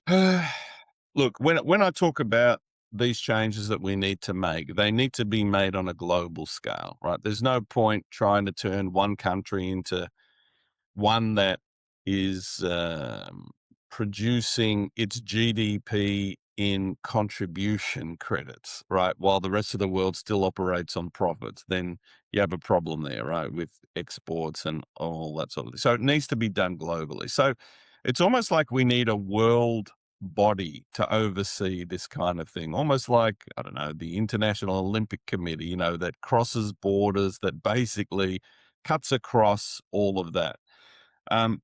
Look, when I talk about these changes that we need to make, they need to be made on a global scale, right? There's no point trying to turn one country into one that is producing its GDP in contribution credits, right? While the rest of the world still operates on profits, then you have a problem there, right? With exports and all that sort of thing. So it needs to be done globally. So it's almost like we need a world body to oversee this kind of thing, almost like, I don't know, the International Olympic Committee, that crosses borders, that basically cuts across all of that. Um,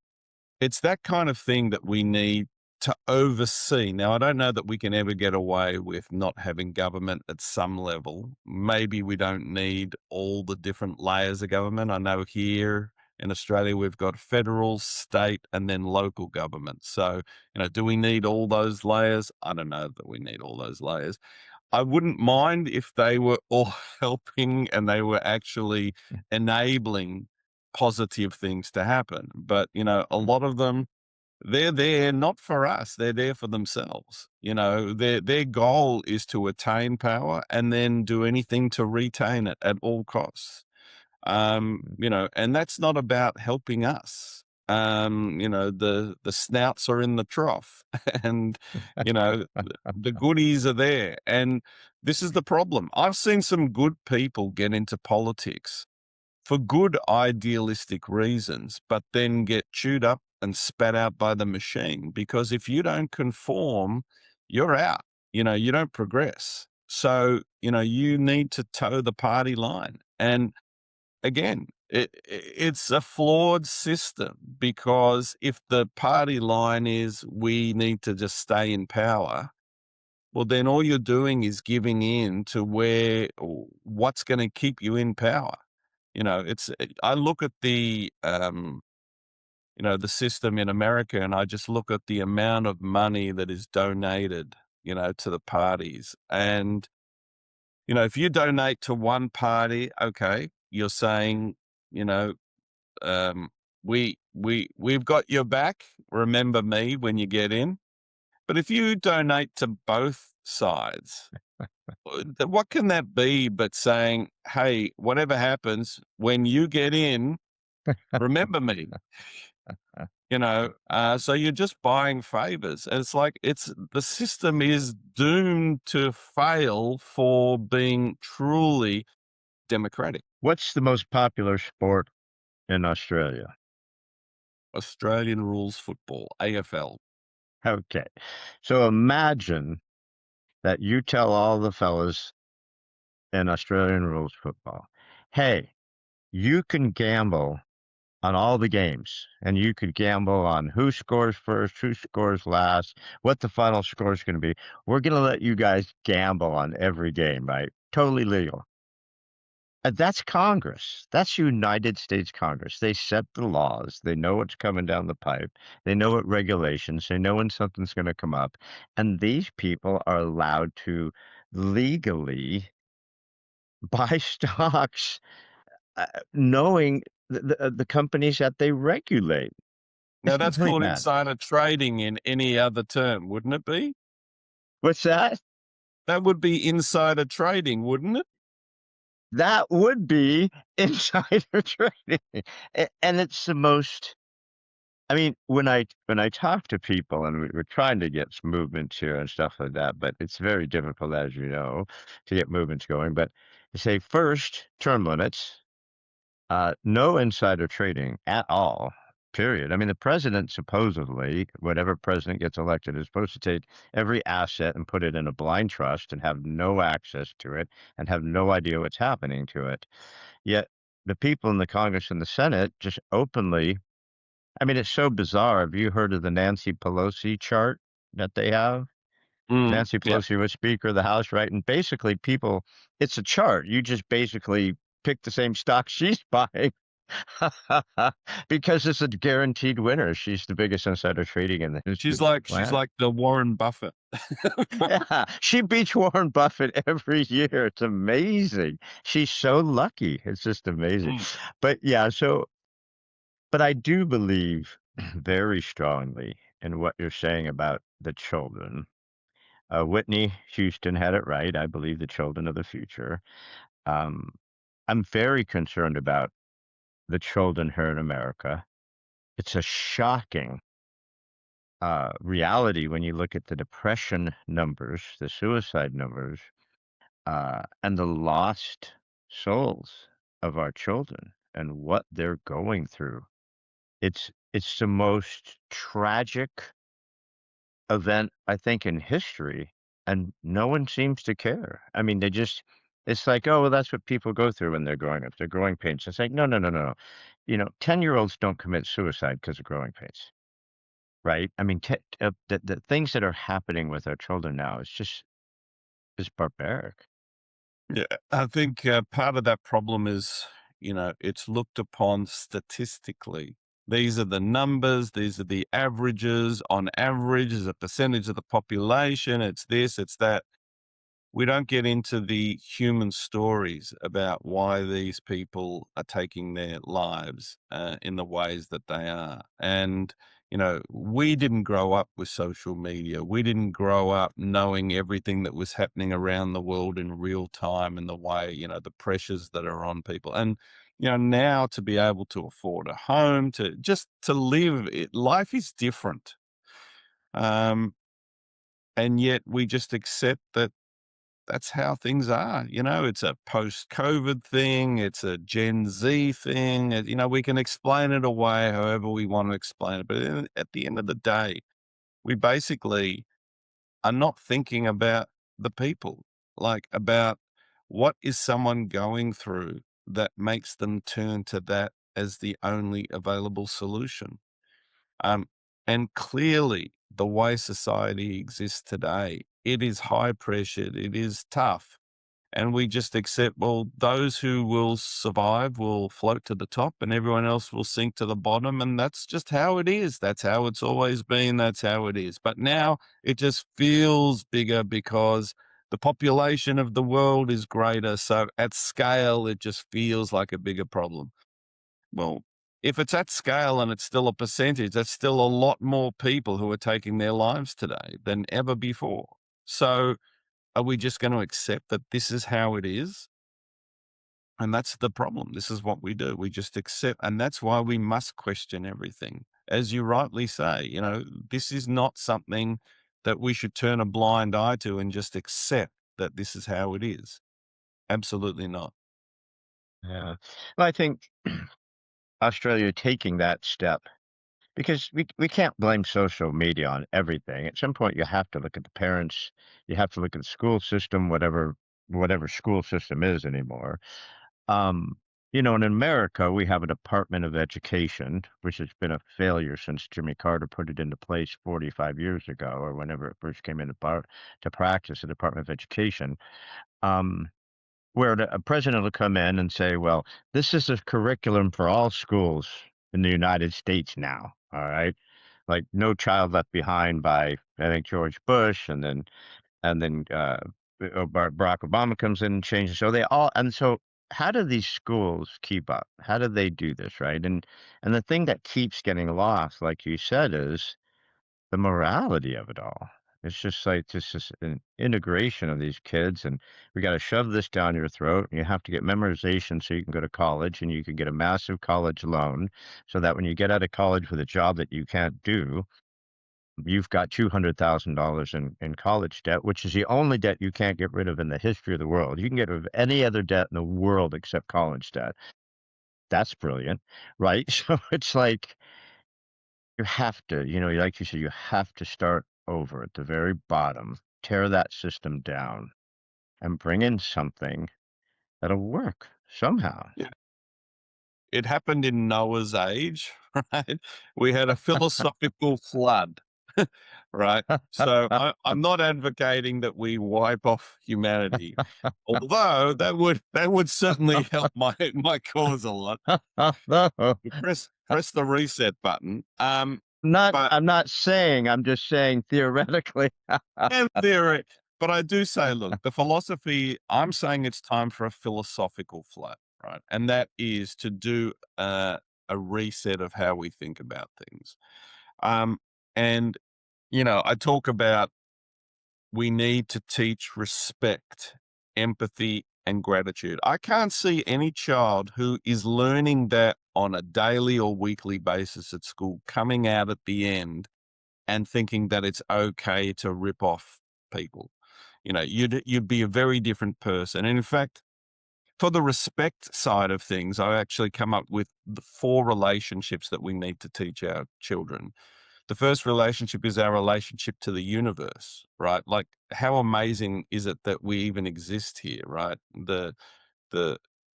it's that kind of thing that we need to oversee. Now, I don't know that we can ever get away with not having government at some level. Maybe we don't need all the different layers of government. I know here in Australia, we've got federal, state, and then local government. So, do we need all those layers? I don't know that we need all those layers. I wouldn't mind if they were all helping and they were actually enabling positive things to happen. But, a lot of them, they're there not for us. They're there for themselves. Their goal is to attain power and then do anything to retain it at all costs. And that's not about helping us. The snouts are in the trough and, the goodies are there. And this is the problem. I've seen some good people get into politics for good idealistic reasons, but then get chewed up and spat out by the machine, because if you don't conform, you're out. You don't progress. So, you need to toe the party line. And again, it's a flawed system, because if the party line is we need to just stay in power, well, then all you're doing is giving in to what's going to keep you in power. I look at the system in America, and I just look at the amount of money that is donated, to the parties. And, if you donate to one party, okay, you're saying, you know, um, we've got your back. Remember me when you get in. But if you donate to both sides, what can that be but saying, hey, whatever happens, when you get in, remember me. So you're just buying favors. And it's like the system is doomed to fail for being truly democratic. What's the most popular sport in Australia? Australian rules football, AFL. Okay. So imagine that you tell all the fellas in Australian rules football, hey, you can gamble on all the games, and you could gamble on who scores first, who scores last, what the final score is going to be. We're going to let you guys gamble on every game, right? Totally legal. That's Congress. That's United States Congress. They set the laws. They know what's coming down the pipe. They know what regulations. They know when something's going to come up. And these people are allowed to legally buy stocks, knowing the companies that they regulate. Now It's that's really called bad. insider trading in any other term, wouldn't it be? What's that? That would be insider trading, wouldn't it? That would be insider trading. And it's the most, I mean, when I talk to people, and we're trying to get some movements here and stuff like that, but it's very difficult, as you know, to get movements going. But they say first, term limits, no insider trading at all, period. I mean, the president supposedly, whatever president gets elected, is supposed to take every asset and put it in a blind trust and have no access to it and have no idea what's happening to it. Yet the people in the Congress and the Senate just openly, I mean, it's so bizarre. Have you heard of the Nancy Pelosi chart that they have? Nancy Yep. Pelosi was Speaker of the House, right? And basically, people, it's a chart. You just basically pick the same stock she's buying because it's a guaranteed winner. She's the biggest insider trading in the history She's of the like she's planet. like the Warren Buffett. Yeah, she beats Warren Buffett every year. It's amazing. She's so lucky. It's just amazing. Mm, But yeah, but I do believe very strongly in what you're saying about the children. Whitney Houston had it right. I believe the children of the future. Um, I'm very concerned about the children here in America. It's a shocking reality when you look at the depression numbers, the suicide numbers, and the lost souls of our children and what they're going through. It's the most tragic event, I think, in history, and no one seems to care. I mean, it's like, oh, well, that's what people go through when they're growing up. They're growing pains. It's like, no, no, no, no, no. 10-year-olds don't commit suicide because of growing pains, right? I mean, the things that are happening with our children now is barbaric. yeah, I think part of that problem is, it's looked upon statistically. These are the numbers, these are the averages. On average, as a percentage of the population, it's this, it's that. We don't get into the human stories about why these people are taking their lives in the ways that they are. And, we didn't grow up with social media. We didn't grow up knowing everything that was happening around the world in real time and the way, the pressures that are on people. And, now to be able to afford a home, to just to live, life is different. Um, and yet we just accept that that's how things are. It's a post-COVID thing. It's a Gen Z thing. We can explain it away however we want to explain it. But at the end of the day, we basically are not thinking about the people, like about what is someone going through that makes them turn to that as the only available solution. Um, and clearly, the way society exists today, it is high pressured, it is tough, and we just accept, well, those who will survive will float to the top and everyone else will sink to the bottom. And that's just how it is. That's how it's always been. That's how it is. But now it just feels bigger because the population of the world is greater. So at scale, it just feels like a bigger problem. Well, if it's at scale and it's still a percentage, that's still a lot more people who are taking their lives today than ever before. So, are we just going to accept that this is how it is? And that's the problem. This is what we do. We just accept. And that's why we must question everything. as you rightly say, this is not something that we should turn a blind eye to and just accept that this is how it is. Absolutely not. Yeah. Well, I think Australia taking that step because we can't blame social media on everything. At some point, you have to look at the parents. You have to look at the school system, whatever school system is anymore. Um, in America, we have a Department of Education, which has been a failure since Jimmy Carter put it into place 45 years ago, or whenever it first came into to practice, the Department of Education. Um, where a president will come in and say, well, this is a curriculum for all schools in the United States now. All right. Like No Child Left Behind by, I think, George Bush. And then Barack Obama comes in and changes. So how do these schools keep up? How do they do this? Right. And the thing that keeps getting lost, like you said, is the morality of it all. It's just like just an integration of these kids, and we got to shove this down your throat. And you have to get memorization so you can go to college, and you can get a massive college loan, so that when you get out of college with a job that you can't do, you've got $200,000 in college debt, which is the only debt you can't get rid of in the history of the world. You can get rid of any other debt in the world except college debt. That's brilliant, right? So it's like you have to, like you said, you have to start over at the very bottom, tear that system down, and bring in something that'll work somehow. Yeah. It happened in Noah's age, right? We had a philosophical flood, right? So I'm not advocating that we wipe off humanity, although that would certainly help my cause a lot. Press the reset button. But I'm not saying, I'm just saying theoretically. in theory, but I do say, look, the philosophy. I'm saying it's time for a philosophical flood, right? And that is to do a reset of how we think about things. Um, and I talk about we need to teach respect, empathy, and gratitude. I can't see any child who is learning that on a daily or weekly basis at school coming out at the end and thinking that it's okay to rip off people. You'd be a very different person. And in fact, for the respect side of things, I actually come up with the 4 relationships that we need to teach our children. The first relationship is our relationship to the universe, right? Like, how amazing is it that we even exist here, right? The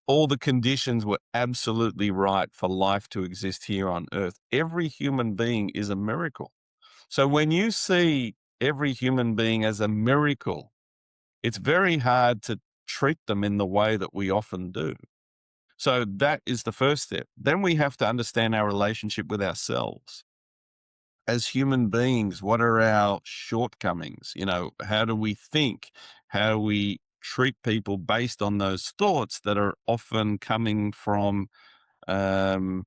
all the conditions were absolutely right for life to exist here on Earth. Every human being is a miracle. So when you see every human being as a miracle, it's very hard to treat them in the way that we often do. So that is the first step. Then we have to understand our relationship with ourselves. As human beings, what are our shortcomings? How do we think? How do we treat people based on those thoughts that are often coming from um,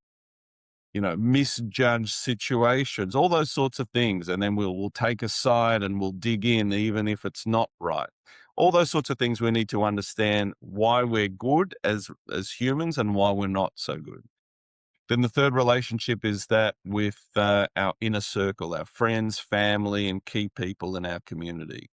misjudged situations, all those sorts of things. And then we'll take a side and we'll dig in, even if it's not right. All those sorts of things we need to understand why we're good as humans and why we're not so good. Then the third relationship is that with our inner circle, our friends, family, and key people in our community.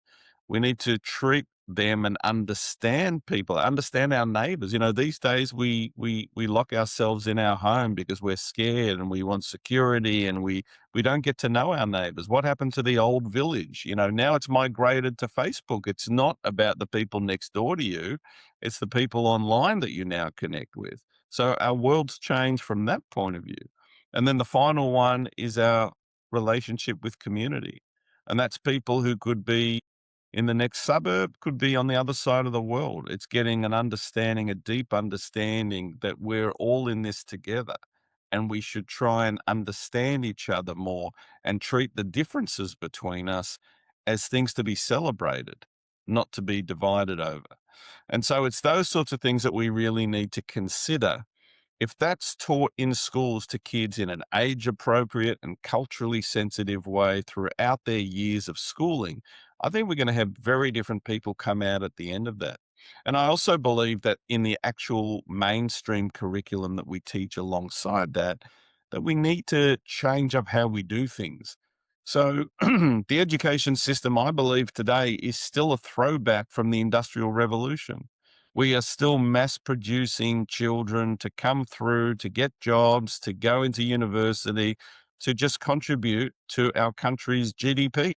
We need to treat them and understand people, understand our neighbors. These days we lock ourselves in our home because we're scared and we want security, and we don't get to know our neighbors. What happened to the old village? Now it's migrated to Facebook. It's not about the people next door to you. It's the people online that you now connect with. So our world's changed from that point of view. And then the final one is our relationship with community. And that's people who could be in the next suburb, could be on the other side of the world. It's getting an understanding, a deep understanding that we're all in this together. And we should try and understand each other more and treat the differences between us as things to be celebrated, not to be divided over. And so it's those sorts of things that we really need to consider. If that's taught in schools to kids in an age appropriate and culturally sensitive way throughout their years of schooling, I think we're going to have very different people come out at the end of that. And I also believe that in the actual mainstream curriculum that we teach alongside that, that we need to change up how we do things. So, the education system, I believe, today is still a throwback from the Industrial Revolution. We are still mass producing children to come through, to get jobs, to go into university, to just contribute to our country's GDP.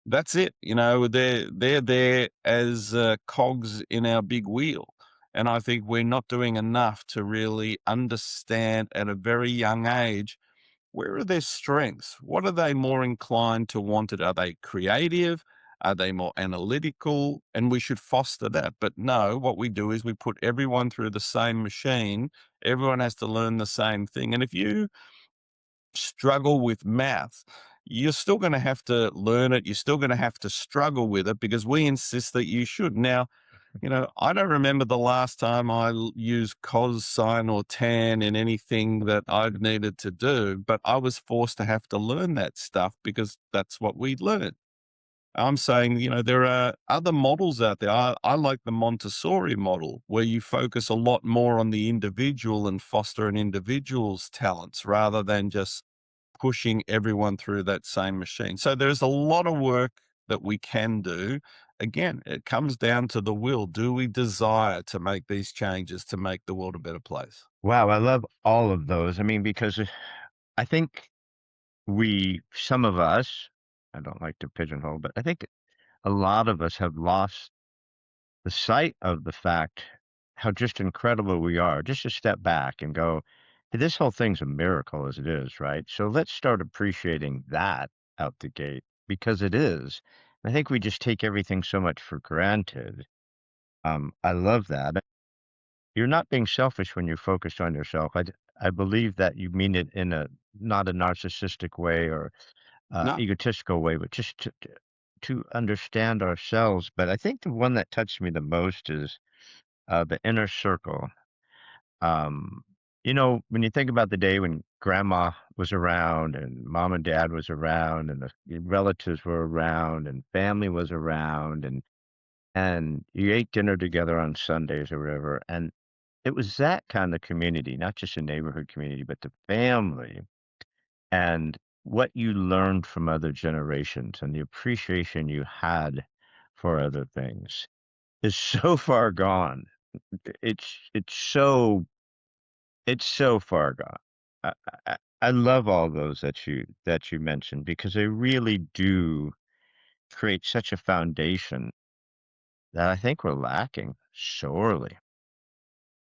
That's it. They're there as cogs in our big wheel. And I think we're not doing enough to really understand at a very young age, where are their strengths? What are they more inclined to want it? Are they creative? Are they more analytical? And we should foster that. But no, what we do is we put everyone through the same machine. Everyone has to learn the same thing. And if you struggle with math, you're still going to have to learn it. You're still going to have to struggle with it because we insist that you should. Now, I don't remember the last time used cos, sine, or tan in anything that I've needed to do, but I was forced to have to learn that stuff because that's what we learned. I'm saying, there are other models out there. I like the Montessori model, where you focus a lot more on the individual and foster an individual's talents rather than just pushing everyone through that same machine. So there's a lot of work that we can do. Again, it comes down to the will. Do we desire to make these changes to make the world a better place? Wow, I love all of those. I mean, because I think some of us, I don't like to pigeonhole, but I think a lot of us have lost the sight of the fact how just incredible we are. Just to step back and go, "Hey, this whole thing's a miracle as it is, right? So let's start appreciating that out the gate because it is. I think we just take everything so much for granted. I love that. You're not being selfish when you're focused on yourself. I believe that you mean it in a not a narcissistic way or No. egotistical way, but just to understand ourselves. But I think the one that touched me the most is the inner circle. Um, when you think about the day when grandma was around and mom and dad was around and the relatives were around and family was around and you ate dinner together on Sundays or whatever. And it was that kind of community, not just a neighborhood community, but the family and what you learned from other generations and the appreciation you had for other things is so far gone. It's so far gone. I love all those that you mentioned because they really do create such a foundation that I think we're lacking sorely.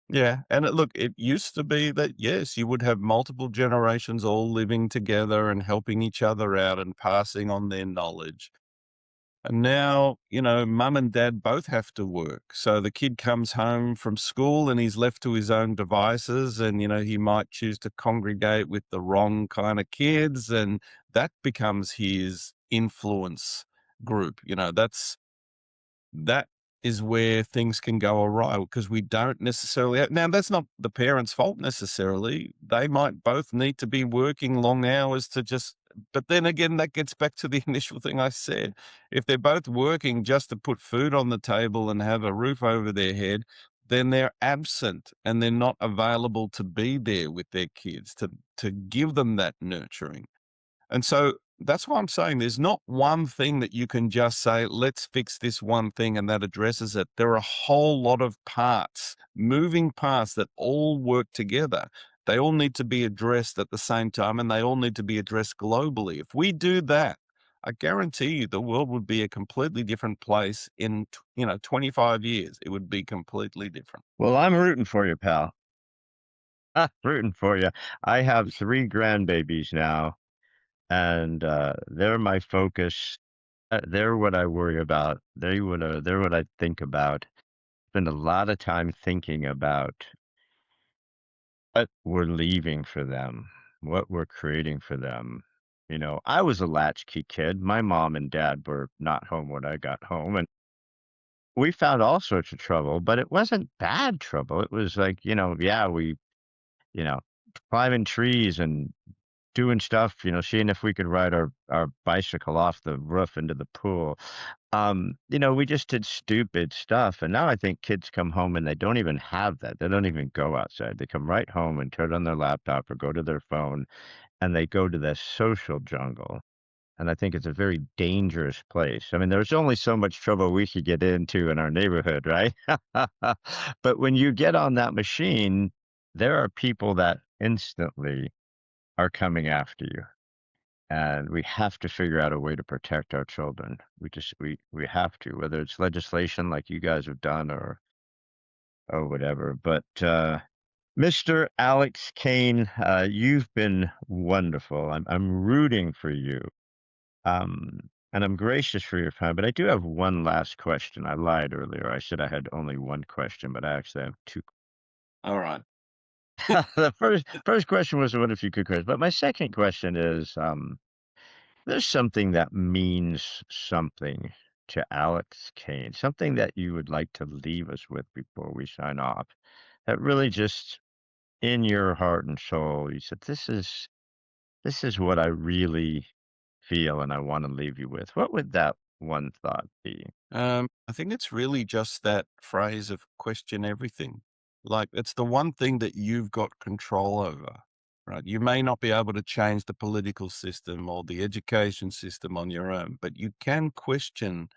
Yeah. And look, it used to be that, yes, you would have multiple generations all living together and helping each other out and passing on their knowledge. And now, mum and dad both have to work. So the kid comes home from school and he's left to his own devices. And, he might choose to congregate with the wrong kind of kids. And that becomes his influence group. That is where things can go awry because we don't necessarily now that's not the parents' fault necessarily. They might both need to be working long hours to just but then again, that gets back to the initial thing I said. If they're both working just to put food on the table and have a roof over their head, then they're absent and they're not available to be there with their kids to give them that nurturing. And so that's why I'm saying there's not one thing that you can just say, let's fix this one thing and that addresses it. There are a whole lot of parts, moving parts that all work together. They all need to be addressed at the same time and they all need to be addressed globally. If we do that, I guarantee you the world would be a completely different place in 25 years. It would be completely different. Well, I'm rooting for you, pal. Rooting for you. I have 3 grandbabies now, and, they're my focus. They're what I worry about. They're what I think about. Spend a lot of time thinking about what we're leaving for them, what we're creating for them. I was a latchkey kid. My mom and dad were not home when I got home, and we found all sorts of trouble, but it wasn't bad trouble. It was like, yeah, we, you know, climbing trees and doing stuff, seeing if we could ride our bicycle off the roof into the pool. We just did stupid stuff. And now I think kids come home and they don't even have that. They don't even go outside. They come right home and turn on their laptop or go to their phone and they go to this social jungle. And I think it's a very dangerous place. I mean, there's only so much trouble we could get into in our neighborhood, right? But when you get on that machine, there are people that instantly are coming after you. And we have to figure out a way to protect our children. We have to, whether it's legislation like you guys have done or whatever. But Mr. Alex Kane, you've been wonderful. I'm rooting for you. And I'm gracious for your time, but I do have one last question. I lied earlier. I said I had only one question, but I actually have two. All right. The first question was what if you could curse? But my second question is, there's something that means something to Alex Kane, something that you would like to leave us with before we sign off. That really just in your heart and soul, you said, this is what I really feel and I want to leave you with. What would that one thought be? I think it's really just that phrase of question everything. Like it's the one thing that you've got control over, right? You may not be able to change the political system or the education system on your own, but you can question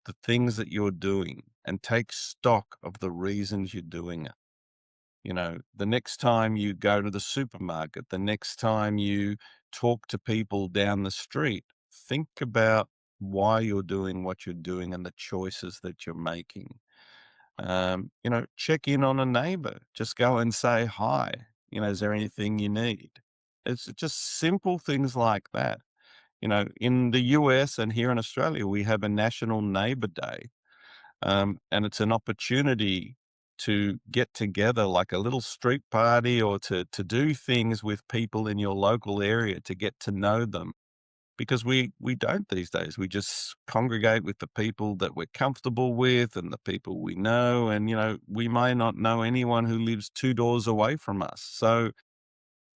the things that you're doing and take stock of the reasons you're doing it. The next time you go to the supermarket, the next time you talk to people down the street, think about why you're doing what you're doing and the choices that you're making. Check in on a neighbor. Just go and say hi. Is there anything you need? It's just simple things like that. In the US and here in Australia, we have a National Neighbor Day, and it's an opportunity to get together like a little street party or to do things with people in your local area to get to know them because we don't these days. We just congregate with the people that we're comfortable with and the people we know, and we may not know anyone who lives two doors away from us. So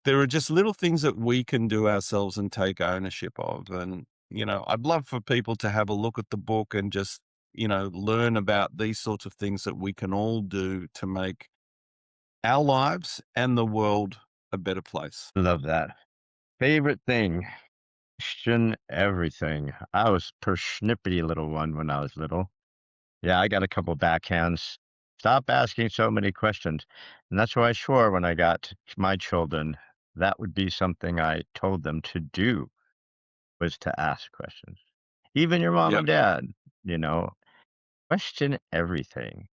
there are just little things that we can do ourselves and take ownership of. And, I'd love for people to have a look at the book and just, learn about these sorts of things that we can all do to make our lives and the world a better place. Love that. Favorite thing, question everything. I was persnippety little one when I was little. Yeah, I got a couple backhands. Stop asking so many questions. And that's why I swore when I got my children, that would be something I told them to do was to ask questions. Even your mom Yep. and dad, you know, question everything.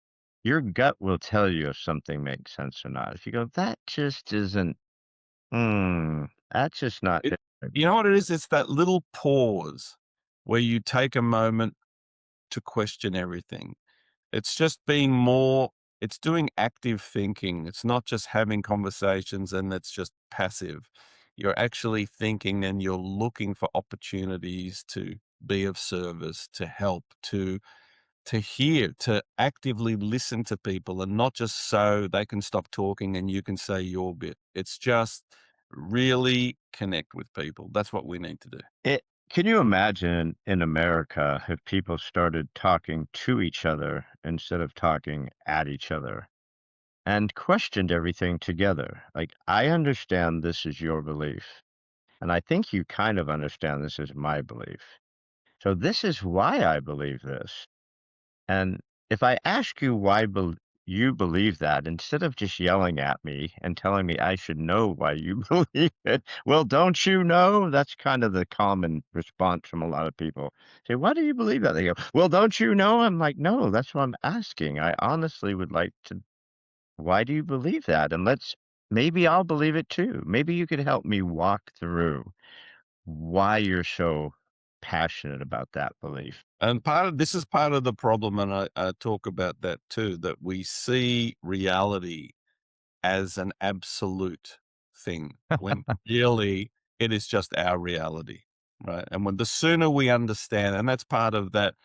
Your gut will tell you if something makes sense or not. If you go, that just isn't, that's just not It, it. you know what it is? It's that little pause where you take a moment to question everything. It's just being more it's doing active thinking. It's not just having conversations and it's just passive. You're actually thinking and you're looking for opportunities to be of service, to help, to hear, to actively listen to people and not just so they can stop talking and you can say your bit. It's just really connect with people. That's what we need to do. Can you imagine in America if people started talking to each other instead of talking at each other and questioned everything together? Like, I understand this is your belief, and I think you kind of understand this is my belief. So, this is why I believe this. And if I ask you why you believe that, instead of just yelling at me and telling me I should know why you believe it, well, don't you know? That's kind of the common response from a lot of people. Say, why do you believe that? They go, well, don't you know? I'm like, no, that's what I'm asking. I honestly would like to. Why do you believe that? And maybe I'll believe it too. Maybe you could help me walk through why you're so passionate about that belief. And this is part of the problem, and I talk about that too, that we see reality as an absolute thing when really it is just our reality, right? And when the sooner we understand, and that's part of that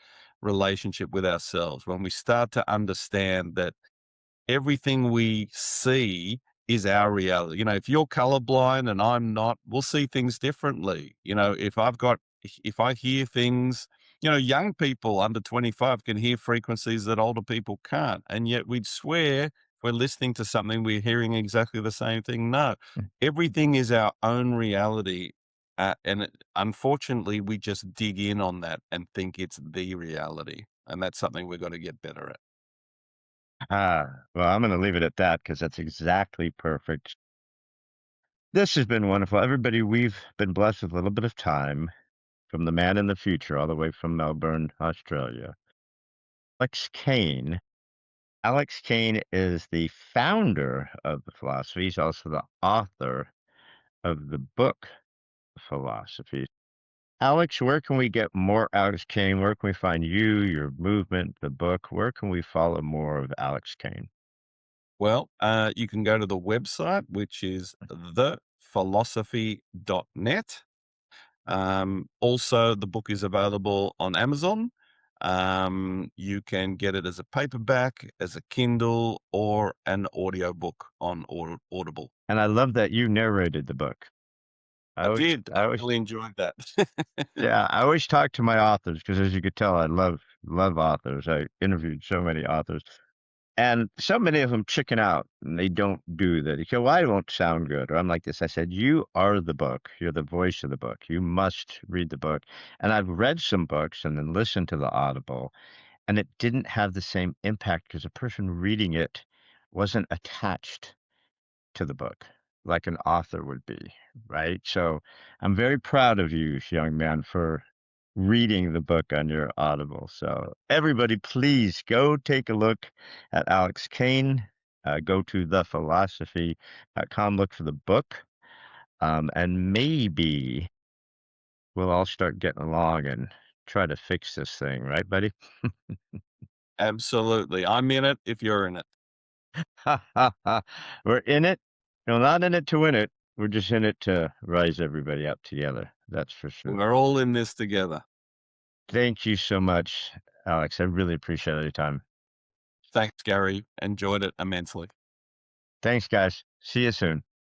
relationship with ourselves, when we start to understand that everything we see is our reality. You know, if you're colorblind and I'm not, we'll see things differently. You know, if I hear things, you know, young people under 25 can hear frequencies that older people can't. And yet we'd swear we're listening to something, we're hearing exactly the same thing. No, everything is our own reality. Unfortunately, we just dig in on that and think it's the reality. And that's something we've got to get better at. Well, I'm going to leave it at that because that's exactly perfect. This has been wonderful. Everybody, we've been blessed with a little bit of time from the man in the future, all the way from Melbourne, Australia. Alex Kane. Alex Kane is the founder of the philosophy. He's also the author of the book Philosophy. Alex, where can we get more Alex Kane? Where can we find you, your movement, the book? Where can we follow more of Alex Kane? Well, you can go to the website, which is thephilosophy.net. Also, the book is available on Amazon. You can get it as a paperback, as a Kindle, or an audiobook on Audible. And I love that you narrated the book. I I always, did. I I always, really enjoyed that. yeah, I always talk to my authors because, as you could tell, I love authors. I interviewed so many authors, and so many of them chicken out and they don't do that. You go, well, I won't sound good, or I'm like this. I said, you are the book. You're the voice of the book. You must read the book. And I've read some books and then listened to the Audible, and it didn't have the same impact because the person reading it wasn't attached to the book like an author would be, right? So I'm very proud of you, young man, for reading the book on your Audible. So everybody, please go take a look at Alex Kane. Go to thephilosophy.com, look for the book, and maybe we'll all start getting along and try to fix this thing, right, buddy? Absolutely. I'm in it if you're in it. We're in it. No, not in it to win it. We're just in it to rise everybody up together. That's for sure. We're all in this together. Thank you so much, Alex. I really appreciate your time. Thanks, Gary. Enjoyed it immensely. Thanks, guys. See you soon.